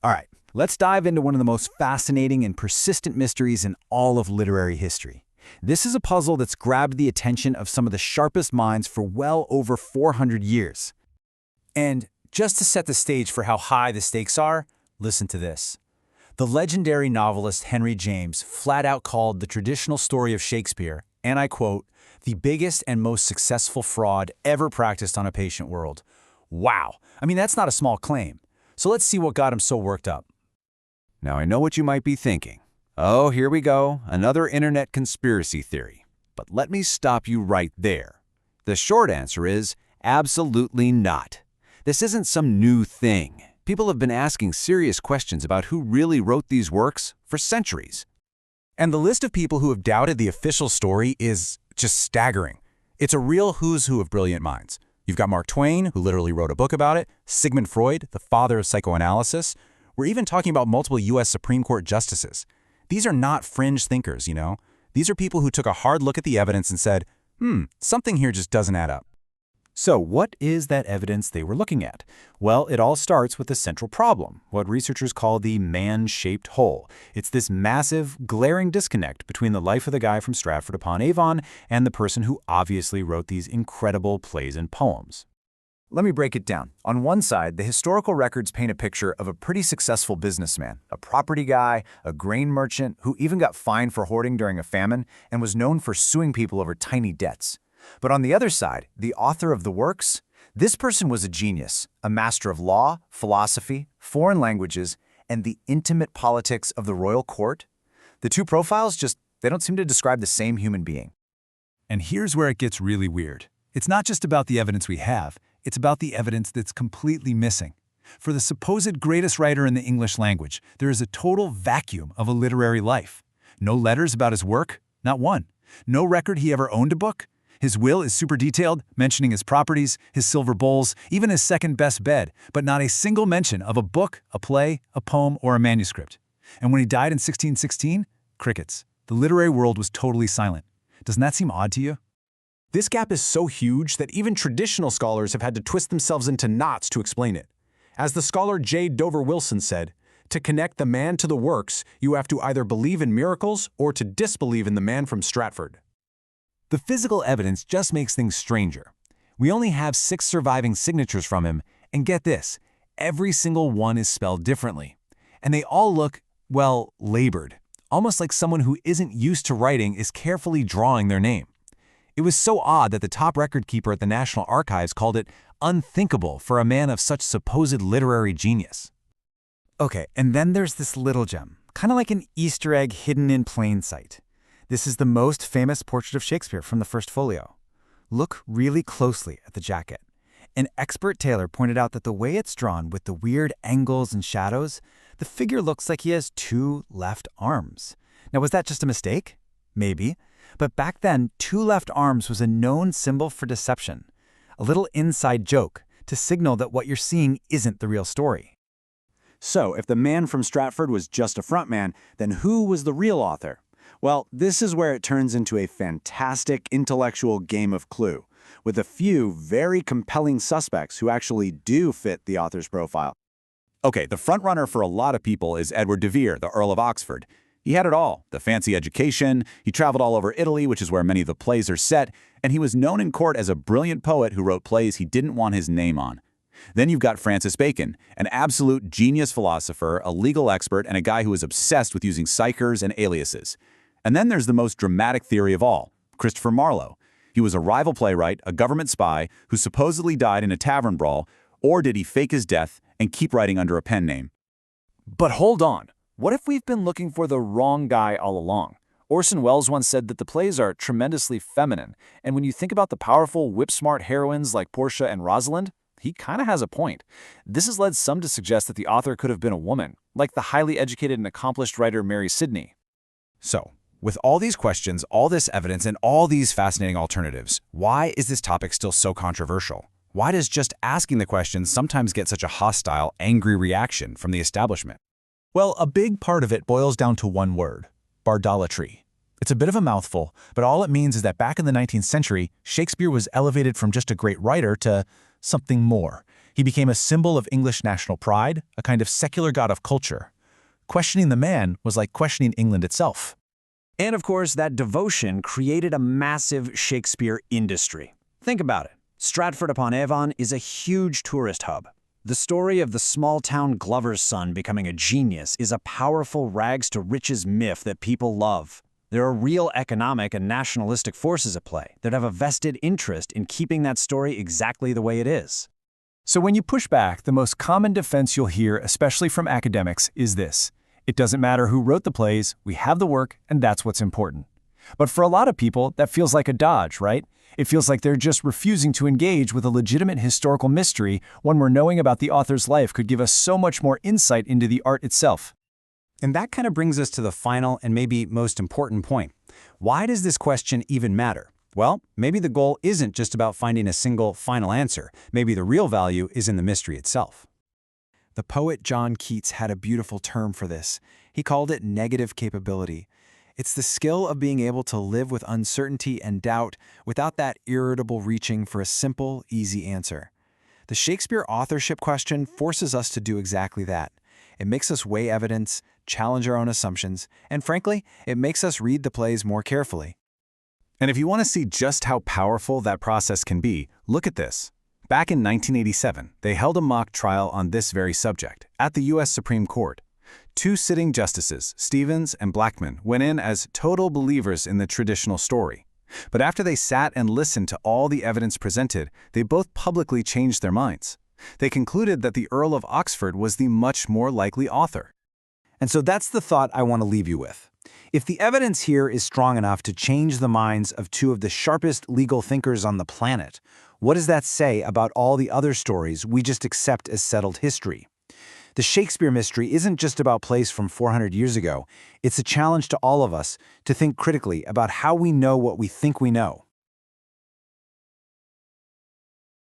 All right, let's dive into one of the most fascinating and persistent mysteries in all of literary history. This is a puzzle that's grabbed the attention of some of the sharpest minds for well over 400 years. And just to set the stage for how high the stakes are, listen to this. The legendary novelist Henry James flat out called the traditional story of Shakespeare, and I quote, "the biggest and most successful fraud ever practiced on a patient world." Wow, I mean, that's not a small claim. So let's see what got him so worked up. Now, I know what you might be thinking. Oh, here we go, another internet conspiracy theory. But let me stop you right there. The short answer is absolutely not. This isn't some new thing. People have been asking serious questions about who really wrote these works for centuries. And the list of people who have doubted the official story is just staggering. It's a real who's who of brilliant minds. You've got Mark Twain, who literally wrote a book about it, Sigmund Freud, the father of psychoanalysis. We're even talking about multiple U.S. Supreme Court justices. These are not fringe thinkers, you know? These are people who took a hard look at the evidence and said, something here just doesn't add up. So what is that evidence they were looking at? Well, it all starts with the central problem, what researchers call the man-shaped hole. It's this massive, glaring disconnect between the life of the guy from Stratford-upon-Avon and the person who obviously wrote these incredible plays and poems. Let me break it down. On one side, the historical records paint a picture of a pretty successful businessman, a property guy, a grain merchant who even got fined for hoarding during a famine and was known for suing people over tiny debts. But on the other side, the author of the works, this person was a genius, a master of law, philosophy, foreign languages, and the intimate politics of the royal court. The two profiles they don't seem to describe the same human being. And here's where it gets really weird. It's not just about the evidence we have, it's about the evidence that's completely missing. For the supposed greatest writer in the English language, there is a total vacuum of a literary life. No letters about his work, not one. No record he ever owned a book. His will is super detailed, mentioning his properties, his silver bowls, even his second-best bed, but not a single mention of a book, a play, a poem, or a manuscript. And when he died in 1616, crickets. The literary world was totally silent. Doesn't that seem odd to you? This gap is so huge that even traditional scholars have had to twist themselves into knots to explain it. As the scholar J. Dover Wilson said, to connect the man to the works, you have to either believe in miracles or to disbelieve in the man from Stratford. The physical evidence just makes things stranger. We only have 6 surviving signatures from him, and get this, every single one is spelled differently. And they all look, well, labored, almost like someone who isn't used to writing is carefully drawing their name. It was so odd that the top record keeper at the National Archives called it unthinkable for a man of such supposed literary genius. Okay, and then there's this little gem, kind of like an Easter egg hidden in plain sight. This is the most famous portrait of Shakespeare from the First Folio. Look really closely at the jacket. An expert tailor pointed out that the way it's drawn with the weird angles and shadows, the figure looks like he has 2 left arms. Now, was that just a mistake? Maybe. But back then, 2 left arms was a known symbol for deception. A little inside joke to signal that what you're seeing isn't the real story. So, if the man from Stratford was just a frontman, then who was the real author? Well, this is where it turns into a fantastic intellectual game of Clue, with a few very compelling suspects who actually do fit the author's profile. Okay, the frontrunner for a lot of people is Edward de Vere, the Earl of Oxford. He had it all, the fancy education, he traveled all over Italy, which is where many of the plays are set, and he was known in court as a brilliant poet who wrote plays he didn't want his name on. Then you've got Francis Bacon, an absolute genius philosopher, a legal expert, and a guy who was obsessed with using psychers and aliases. And then there's the most dramatic theory of all, Christopher Marlowe. He was a rival playwright, a government spy, who supposedly died in a tavern brawl, or did he fake his death and keep writing under a pen name? But hold on, what if we've been looking for the wrong guy all along? Orson Welles once said that the plays are tremendously feminine, and when you think about the powerful, whip-smart heroines like Portia and Rosalind, he kind of has a point. This has led some to suggest that the author could have been a woman, like the highly educated and accomplished writer Mary Sidney. So, with all these questions, all this evidence, and all these fascinating alternatives, why is this topic still so controversial? Why does just asking the question sometimes get such a hostile, angry reaction from the establishment? Well, a big part of it boils down to one word: bardolatry. It's a bit of a mouthful, but all it means is that back in the 19th century, Shakespeare was elevated from just a great writer to something more. He became a symbol of English national pride, a kind of secular god of culture. Questioning the man was like questioning England itself. And of course, that devotion created a massive Shakespeare industry. Think about it. Stratford-upon-Avon is a huge tourist hub. The story of the small-town Glover's son becoming a genius is a powerful rags-to-riches myth that people love. There are real economic and nationalistic forces at play that have a vested interest in keeping that story exactly the way it is. So when you push back, the most common defense you'll hear, especially from academics, is this. It doesn't matter who wrote the plays, we have the work, and that's what's important. But for a lot of people, that feels like a dodge, right? It feels like they're just refusing to engage with a legitimate historical mystery when we're knowing about the author's life could give us so much more insight into the art itself. And that kind of brings us to the final and maybe most important point. Why does this question even matter? Well, maybe the goal isn't just about finding a single final answer. Maybe the real value is in the mystery itself. The poet John Keats had a beautiful term for this. He called it negative capability. It's the skill of being able to live with uncertainty and doubt without that irritable reaching for a simple, easy answer. The Shakespeare authorship question forces us to do exactly that. It makes us weigh evidence, challenge our own assumptions, and frankly, it makes us read the plays more carefully. And if you want to see just how powerful that process can be, look at this. Back in 1987, they held a mock trial on this very subject at the U.S. Supreme Court. Two sitting justices, Stevens and Blackmun, went in as total believers in the traditional story. But after they sat and listened to all the evidence presented, they both publicly changed their minds. They concluded that the Earl of Oxford was the much more likely author. And so that's the thought I want to leave you with. If the evidence here is strong enough to change the minds of two of the sharpest legal thinkers on the planet, what does that say about all the other stories we just accept as settled history? The Shakespeare mystery isn't just about plays from 400 years ago. It's a challenge to all of us to think critically about how we know what we think we know.